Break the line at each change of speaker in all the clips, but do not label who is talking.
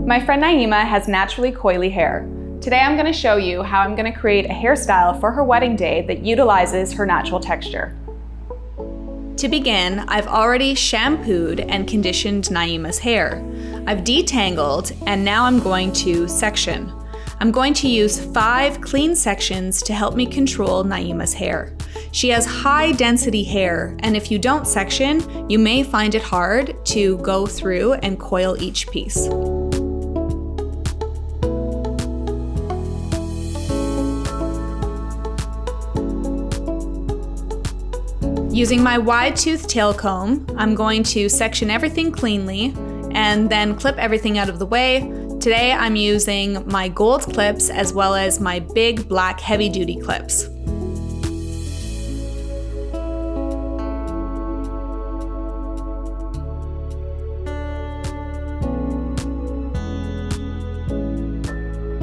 My friend Naima has naturally coily hair. Today I'm going to show you how I'm going to create a hairstyle for her wedding day that utilizes her natural texture. To begin, I've already shampooed and conditioned Naima's hair. I've detangled and now I'm going to section. I'm going to use 5 clean sections to help me control Naima's hair. She has high density hair, and if you don't section, you may find it hard to go through and coil each piece. Using my wide tooth tail comb, I'm going to section everything cleanly and then clip everything out of the way. Today I'm using my gold clips as well as my big black heavy duty clips.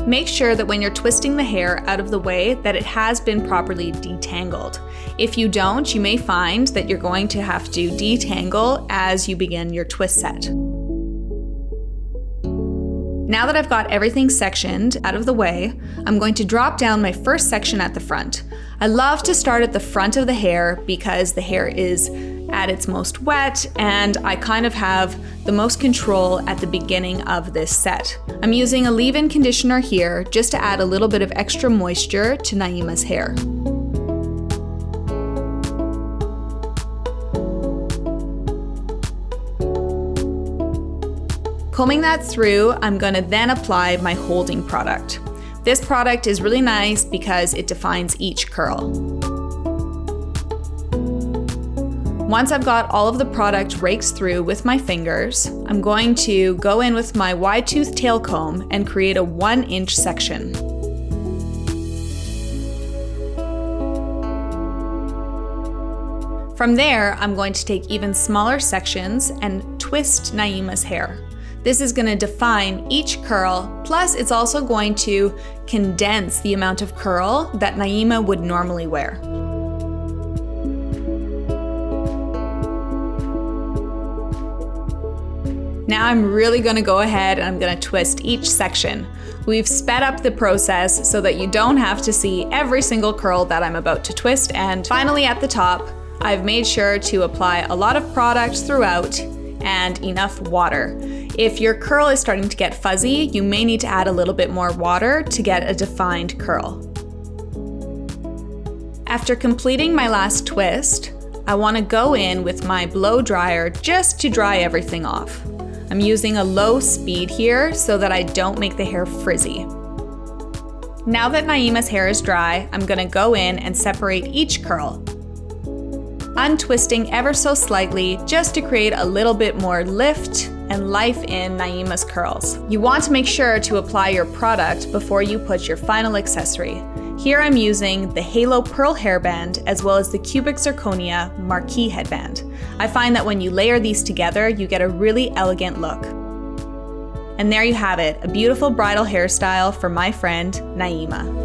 Make sure that when you're twisting the hair out of the way that it has been properly detangled. If you don't, you may find that you're going to have to detangle as you begin your twist set. Now that I've got everything sectioned out of the way, I'm going to drop down my first section at the front. I love to start at the front of the hair because the hair is at its most wet and I kind of have the most control at the beginning of this set. I'm using a leave-in conditioner here just to add a little bit of extra moisture to Naima's hair. Combing that through, I'm going to then apply my holding product. This product is really nice because it defines each curl. Once I've got all of the product raked through with my fingers, I'm going to go in with my wide tooth tail comb and create a 1-inch section. From there, I'm going to take even smaller sections and twist Naima's hair. This is going to define each curl, plus it's also going to condense the amount of curl that Naima would normally wear. Now I'm really going to go ahead and I'm going to twist each section. We've sped up the process so that you don't have to see every single curl that I'm about to twist, and finally at the top, I've made sure to apply a lot of product throughout and enough water. If your curl is starting to get fuzzy, you may need to add a little bit more water to get a defined curl. After completing my last twist, I want to go in with my blow dryer just to dry everything off. I'm using a low speed here so that I don't make the hair frizzy. Now that Naima's hair is dry, I'm going to go in and separate each curl, untwisting ever so slightly just to create a little bit more lift and life in Naima's curls. You want to make sure to apply your product before you put your final accessory. Here I'm using the Halo Pearl hairband as well as the Cubic Zirconia Marquee headband. I find that when you layer these together, you get a really elegant look. And there you have it, a beautiful bridal hairstyle for my friend Naima.